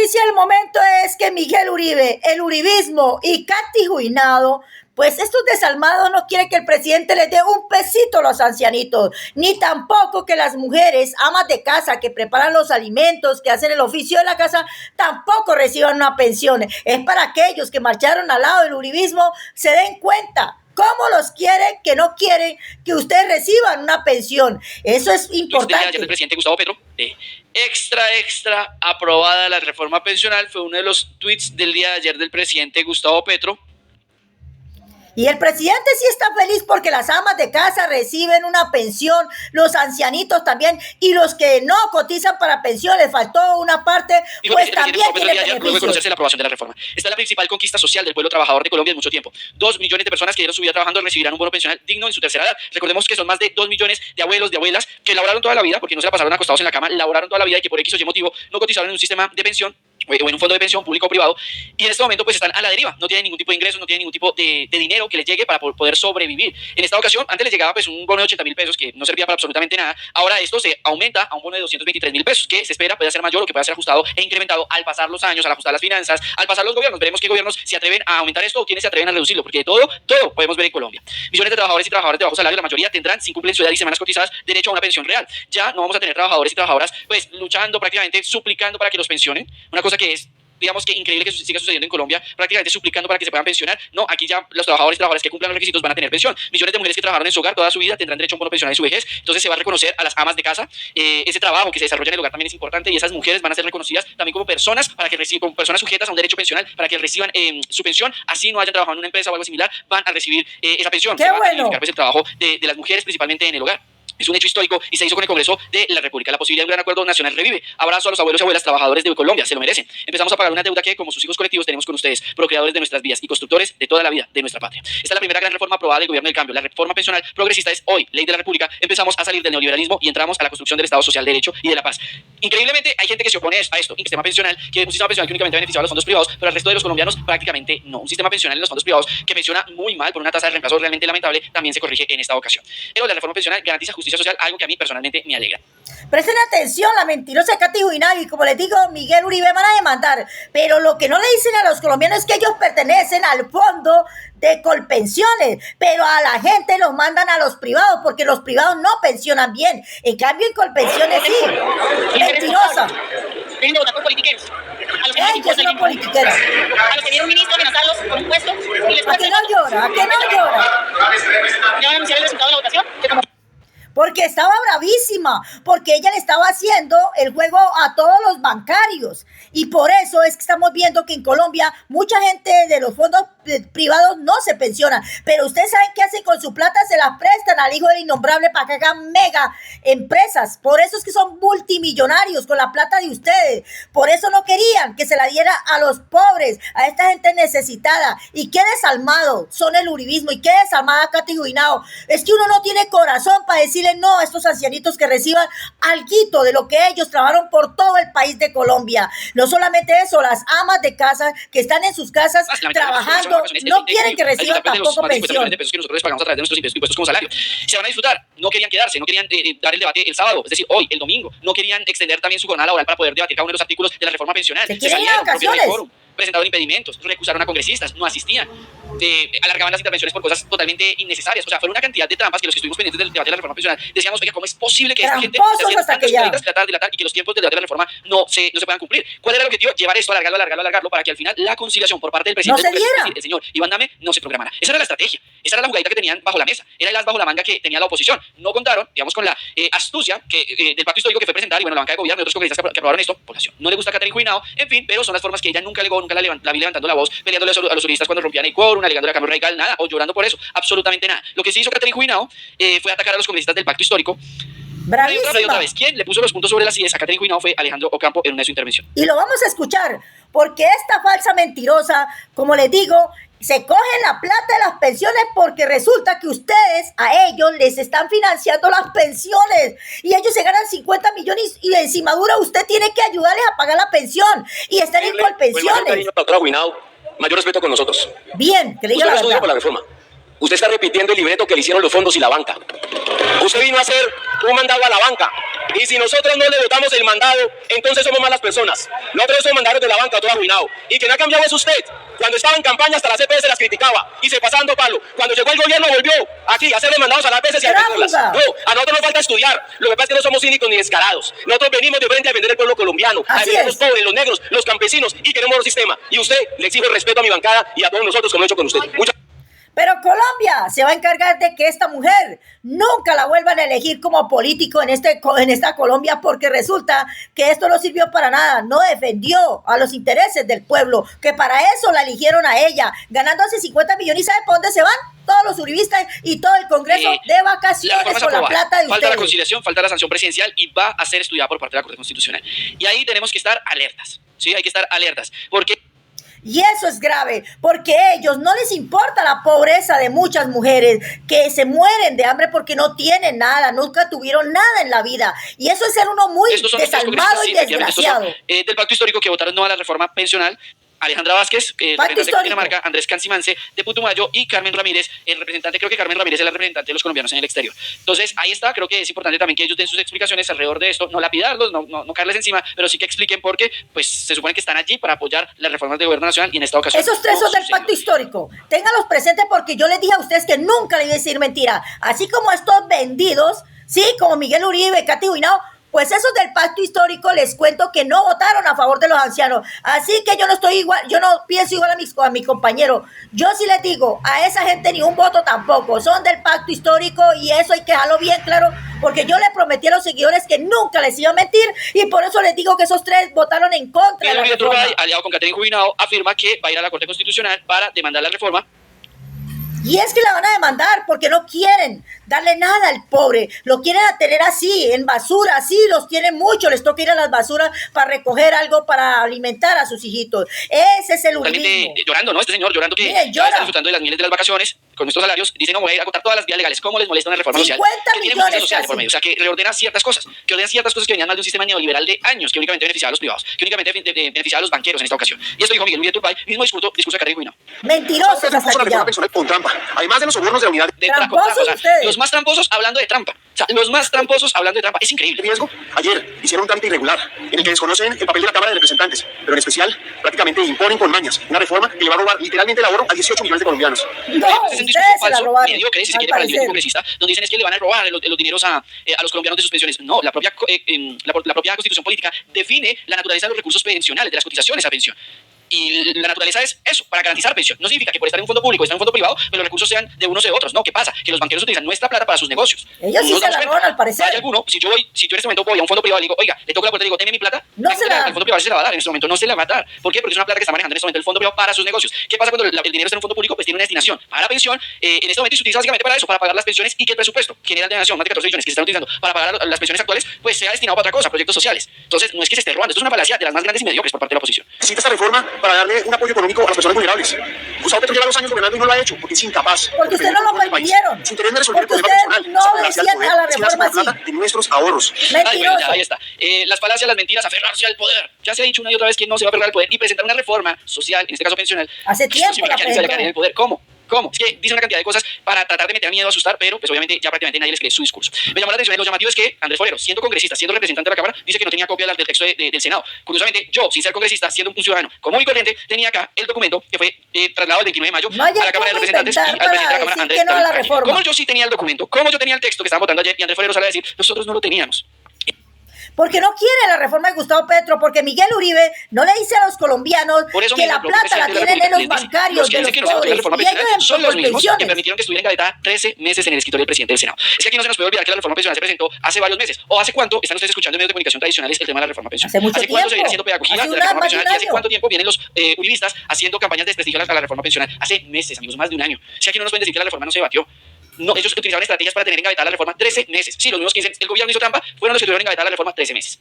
noticia del momento es que Miguel Uribe, el uribismo y Katy Juinado, pues estos desalmados no quieren que el presidente les dé un pesito a los ancianitos, ni tampoco que las mujeres, amas de casa que preparan los alimentos, que hacen el oficio de la casa, tampoco reciban una pensión. Es para aquellos que marcharon al lado del uribismo, se den cuenta cómo los quieren, que no quieren que ustedes reciban una pensión. Eso es importante. Ayer el presidente Gustavo Petro, extra aprobada la reforma pensional, fue uno de los tweets del día de ayer del presidente Gustavo Petro. Y el presidente sí está feliz porque las amas de casa reciben una pensión, los ancianitos también, y los que no cotizan para pensión, les faltó una parte, pues también tienen beneficios. Luego de conocerse la aprobación de la reforma. Esta es la principal conquista social del pueblo trabajador de Colombia en mucho tiempo. 2 millones de personas que dieron su vida trabajando recibirán un bono pensional digno en su tercera edad. Recordemos que son más de 2 millones de abuelos, de abuelas, que laboraron toda la vida, porque no se la pasaron acostados en la cama, laboraron toda la vida y que por X o Y motivo no cotizaron en un sistema de pensión o en un fondo de pensión público o privado, y en este momento pues están a la deriva, no tienen ningún tipo de ingresos, no tienen ningún tipo de dinero que les llegue para poder sobrevivir. En esta ocasión, antes les llegaba pues un bono de 80.000 pesos que no servía para absolutamente nada. Ahora esto se aumenta a un bono de 223.000 pesos, que se espera pueda ser mayor o que pueda ser ajustado e incrementado al pasar los años, al ajustar las finanzas, al pasar los gobiernos. Veremos qué gobiernos se atreven a aumentar esto o quiénes se atreven a reducirlo, porque de todo podemos ver en Colombia. Millones de trabajadores y trabajadoras de bajo salario, la mayoría tendrán, sin cumplir su edad y semanas cotizadas, derecho a una pensión real. Ya no vamos a tener trabajadores y trabajadoras pues luchando prácticamente, suplicando para que los pensionen, una cosa que es, digamos, que increíble que siga sucediendo en Colombia, prácticamente suplicando para que se puedan pensionar. No, aquí ya los trabajadores y trabajadoras que cumplan los requisitos van a tener pensión. Millones de mujeres que trabajaron en su hogar toda su vida tendrán derecho a un bono pensional en su vejez. Entonces se va a reconocer a las amas de casa. Ese trabajo que se desarrolla en el hogar también es importante, y esas mujeres van a ser reconocidas también como personas, para que como personas sujetas a un derecho pensional, para que reciban su pensión, así no hayan trabajado en una empresa o algo similar, van a recibir esa pensión. ¡Qué se va bueno! a dignificar pues el trabajo de las mujeres, principalmente en el hogar. Es un hecho histórico y se hizo con el Congreso de la República. La posibilidad de un gran acuerdo nacional revive. Abrazo a los abuelos y abuelas trabajadores de Colombia, se lo merecen. Empezamos a pagar una deuda que, como sus hijos colectivos, tenemos con ustedes, procreadores de nuestras vidas y constructores de toda la vida de nuestra patria. Esta es la primera gran reforma aprobada del gobierno del cambio. La reforma pensional progresista es hoy ley de la República. Empezamos a salir del neoliberalismo y entramos a la construcción del Estado social de derecho y de la paz. Increíblemente, hay gente que se opone a esto, un sistema pensional que únicamente beneficia a los fondos privados, pero al resto de los colombianos prácticamente no. Un sistema pensional en los fondos privados que pensiona muy mal por una tasa de reemplazo realmente lamentable también se corrige en esta ocasión. Pero la reforma pensional garantiza justicia social, algo que a mí personalmente me alegra. Presten atención, la mentirosa Katy Juinado y, como les digo, Miguel Uribe van a demandar, pero lo que no le dicen a los colombianos es que ellos pertenecen al fondo de Colpensiones, pero a la gente los mandan a los privados porque los privados no pensionan bien. En cambio, en Colpensiones sí. Mentirosa. Dejen de votar por politiqueros. A los que Ella es una politiquera. a los que vieron un ministro amenazarlos con un puesto y les ¿A que no llora? ¿A que no llora? ya van a anunciar el resultado de la votación. Que como Porque estaba bravísima, porque ella le estaba haciendo el juego a todos los bancarios. Y por eso es que estamos viendo que en Colombia mucha gente de los fondos privados no se pensiona. Pero ustedes saben qué hacen con su plata, se la prestan al hijo del innombrable para que hagan mega empresas. Por eso es que son multimillonarios con la plata de ustedes. Por eso no querían que se la diera a los pobres, a esta gente necesitada. Y qué desalmado son el uribismo y qué desalmada Katy Juinado. Es que uno no tiene corazón para decirle no a estos ancianitos que reciban alguito de lo que ellos trabajaron por todo el país de Colombia. No solamente eso, las amas de casa que están en sus casas trabajando no quieren que reciban tampoco pensión. De pesos que nosotros les pagamos a través de nuestros impuestos como salario. Se van a disfrutar, no querían quedarse, no querían dar el debate el sábado, es decir, hoy, el domingo, no querían extender también su jornada laboral para poder debatir cada uno de los artículos de la reforma pensional. Se quieren ir a vacaciones. Presentaron impedimentos, recusaron a congresistas, no asistían, alargaban las intervenciones por cosas totalmente innecesarias. O sea, fueron una cantidad de trampas que los que estuvimos pendientes del debate de la reforma pensional decíamos, oiga, ¿cómo es posible que esta gente dilatar y que los tiempos del debate de la reforma no se puedan cumplir? ¿Cuál era el objetivo? Llevar esto, alargarlo, para que al final la conciliación por parte del presidente no se diera. El señor Iván Dame no se programara. Esa era la estrategia, esa era la jugadita que tenían bajo la mesa, era el as bajo la manga que tenía la oposición. No contaron, digamos, con la astucia del pacto histórico que fue presentar, y bueno, la banca de gobierno y otros congresistas que aprobaron esto. Población no le gusta a Katy Juinado, en fin, pero son las formas que ella nunca alegó, nunca la vi levantando la voz, peleándole a los juristas cuando rompían el quórum, alegándole a cambio radical, nada, o llorando por eso, absolutamente nada. Lo que sí hizo Katy Juinado fue atacar a los congresistas del pacto histórico. Bravísima. Otra vez, ¿quién le puso los puntos sobre las IES a Katy Juinado? Fue Alejandro Ocampo en una de su intervención. Y lo vamos a escuchar, porque esta falsa mentirosa, como les digo, se cogen la plata de las pensiones porque resulta que ustedes a ellos les están financiando las pensiones y ellos se ganan 50 millones y encimadura usted tiene que ayudarles a pagar la pensión y están en pensiones. Doctora Juinado, mayor respeto con nosotros. Bien, que le diga usted la no estudia verdad. por la reforma. Usted está repitiendo el libreto que le hicieron los fondos y la banca. Usted vino a hacer un mandado a la banca. Y si nosotros no le votamos el mandado, entonces somos malas personas. Nosotros somos mandados de la banca, todo arruinado. Y quien ha cambiado es usted. Cuando estaba en campaña hasta la CPS las criticaba y se pasando palo. Cuando llegó el gobierno volvió aquí a hacerle mandados a las veces y a defenderlas. No, a nosotros nos falta estudiar. Lo que pasa es que no somos cínicos ni descarados. Nosotros venimos de frente a defender el pueblo colombiano, a defender a los pobres, los negros, los campesinos y queremos un sistema. Y usted le exijo el respeto a mi bancada y a todos nosotros como he hecho con usted. Pero Colombia se va a encargar de que esta mujer nunca la vuelvan a elegir como político en esta Colombia, porque resulta que esto no sirvió para nada, no defendió a los intereses del pueblo, que para eso la eligieron a ella, ganándose 50 millones. ¿Y sabe por dónde se van? Todos los uribistas y todo el Congreso de vacaciones con la plata de ustedes. Falta la conciliación, falta la sanción presidencial y va a ser estudiada por parte de la Corte Constitucional. Y ahí tenemos que estar alertas, ¿sí? Hay que estar alertas, porque... Y eso es grave, porque a ellos no les importa la pobreza de muchas mujeres que se mueren de hambre porque no tienen nada, nunca tuvieron nada en la vida. Y eso es ser uno muy desalmado y desgraciado. Del pacto histórico que votaron no a la reforma pensional, Alejandra Vázquez, representante de Dinamarca, Andrés Cancimance, de Putumayo, y Carmen Ramírez, el representante, creo que Carmen Ramírez es la representante de los colombianos en el exterior. Entonces, ahí está, creo que es importante también que ellos den sus explicaciones alrededor de esto, no lapidarlos, no caerles encima, pero sí que expliquen por qué, pues se supone que están allí para apoyar las reformas de gobierno nacional y en esta ocasión. Esos tres son del pacto histórico, ténganlos presentes porque yo les dije a ustedes que nunca les iba a decir mentira, así como estos vendidos, sí, como Miguel Uribe, Katy Huinao, pues esos del pacto histórico les cuento que no votaron a favor de los ancianos. Así que yo no estoy igual, yo no pienso igual a mi compañero. Yo sí les digo, a esa gente ni un voto tampoco. Son del pacto histórico y eso hay que dejarlo bien claro, porque yo les prometí a los seguidores que nunca les iba a mentir y por eso les digo que esos tres votaron en contra de la reforma. Turbay, aliado con Catherine Huinao, afirma que va a ir a la Corte Constitucional para demandar la reforma. Y es que la van a demandar porque no quieren darle nada al pobre, lo quieren a tener así, en basura, así los tienen mucho, les toca ir a las basuras para recoger algo para alimentar a sus hijitos. Ese es el uribismo. Realmente llorando, ¿no? Este señor llorando que Miren, ya está disfrutando de las mieles de las vacaciones con estos salarios, dice no voy a ir a agotar todas las vías legales. ¿Cómo les molesta una reforma social? 50 que tiene justicia millones social casi. por medio, o sea, que reordena ciertas cosas, que venían mal de un sistema neoliberal de años, que únicamente beneficiaba a los privados, que únicamente beneficiaba a los banqueros en esta ocasión. Y esto dijo Miguel Uribe Turbay, mismo discurso de Catherine Huinao. Mentirosos hasta que ya. Con trampa, además de los sobornos de la unidad De Tramposos o sea, ustedes. los más tramposos hablando de trampa. O sea, los más tramposos hablando de trampa. Es increíble. riesgo. Ayer hicieron un trámite irregular en el que desconocen el papel de la Cámara de Representantes, pero en especial prácticamente imponen con mañas una reforma que le va a robar literalmente el ahorro a 18 millones de colombianos. No, Es un ustedes discurso se la falso, robaron. mediocre, si se al quiere, para el nivel parecer. congresista, donde dicen es que le van a robar los dineros a los colombianos de sus pensiones. No, la propia Constitución política define la naturaleza de los recursos pensionales, de las cotizaciones a pensión. Y la naturaleza es eso, para garantizar pensión. No significa que por estar en un fondo público, estar en un fondo privado, pero los recursos sean de unos o de otros. No, ¿qué pasa? Que los banqueros utilizan nuestra plata para sus negocios. Ellos sí se la roban al parecer. Hay alguno, si yo en este momento voy a un fondo privado y digo, oiga, le toco la puerta y digo, deme mi plata, No se la dan. el fondo privado se la va a dar, en este momento no se la va a dar. ¿Por qué? Porque es una plata que está manejando en este momento el fondo privado para sus negocios. ¿Qué pasa cuando el dinero está en un fondo público? Pues tiene una destinación para la pensión, en este momento y se utiliza básicamente para eso, para pagar las pensiones y que el presupuesto general de la nación, más de 14 billones que se están utilizando para pagar las pensiones actuales, pues sea destinado para otra cosa, proyectos sociales. Entonces, no es que se esté robando, esto es una falacia de las más grandes y mediocres por parte de la oposición. Necesita esta reforma para darle un apoyo económico a las personas vulnerables. Gustavo Petro lleva 2 años gobernando y no lo ha hecho porque es incapaz. Porque ustedes no lo permitieron. Su interés no es resolver el Porque problema ustedes personal. no sino decían poder, a la destinarse reforma la plata así. de nuestros ahorros. Ay, bueno, Mentiroso. ya, ahí está. Las falacias, las mentiras, aferrarse al poder. Ya se ha dicho una y otra vez que no se va a aferrar al poder y presentar una reforma social, en este caso pensional. Hace Esto tiempo significa la que alguien se vaya a caer en el presentó. poder. ¿Cómo? Es que dice una cantidad de cosas para tratar de meter miedo, asustar, pero pues obviamente ya prácticamente nadie les cree su discurso. Me llamó la atención, lo llamativo es que Andrés Forero, siendo congresista, siendo representante de la Cámara, dice que no tenía copia del texto del Senado. Curiosamente, yo, sin ser congresista, siendo un ciudadano común y corriente, tenía acá el documento que fue trasladado el 29 de mayo No hay a la Cámara de cómo Representantes y al inventar presidente de la para Cámara, decir Andrés que no a la David reforma. Como yo sí tenía el documento, como yo tenía el texto que estaban votando ayer y Andrés Forero sale a decir, nosotros no lo teníamos. Porque no quiere la reforma de Gustavo Petro, porque Miguel Uribe no le dice a los colombianos Por eso que mismo, la el propio plata la presidente de tienen en los República les dice, bancarios los que de dicen que los no se va a la pobres. reforma Y ellos pensional son los mismos que pensiones. permitieron que estuviera engavetada 13 meses en el escritorio del presidente del Senado. Es que aquí no se nos puede olvidar que la reforma pensional se presentó hace varios meses. ¿O hace cuánto están ustedes escuchando en medios de comunicación tradicionales el tema de la reforma pensional? Hace mucho cuánto se tiempo. viene haciendo pedagogía Hace de la reforma más de un pensional? ¿Y hace año. cuánto tiempo vienen los uribistas haciendo campañas de desprestigio a la reforma pensional? Hace meses, amigos, más de un año. Si aquí no nos pueden decir que la reforma no se debatió. No, ellos utilizaron estrategias para tener engavetada la reforma 13 meses. Sí, los mismos que dicen el gobierno hizo trampa fueron los que tuvieron engavetada la reforma 13 meses.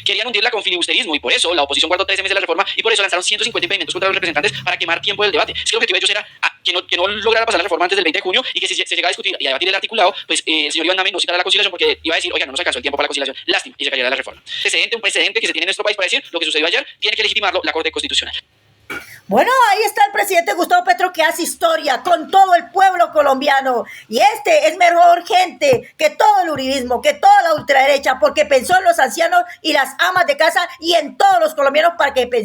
Querían hundirla con filibusterismo y por eso la oposición guardó 13 meses de la reforma y por eso lanzaron 150 impedimentos contra los representantes para quemar tiempo del debate. Es que el objetivo de ellos era que no lograra pasar la reforma antes del 20 de junio y que si se llegara a discutir y a debatir el articulado, pues el señor Iván Name no citara la conciliación porque iba a decir, oiga, no nos alcanzó el tiempo para la conciliación. Lástima, y se cayera la reforma. Un precedente que se tiene en nuestro país para decir lo que sucedió ayer, tiene que legitimarlo la Corte Constitucional. Bueno, ahí está el presidente Gustavo Petro que hace historia con todo el pueblo colombiano. Y este es mejor gente que todo el uribismo, que toda la ultraderecha, porque pensó en los ancianos y las amas de casa y en todos los colombianos para que pensionen.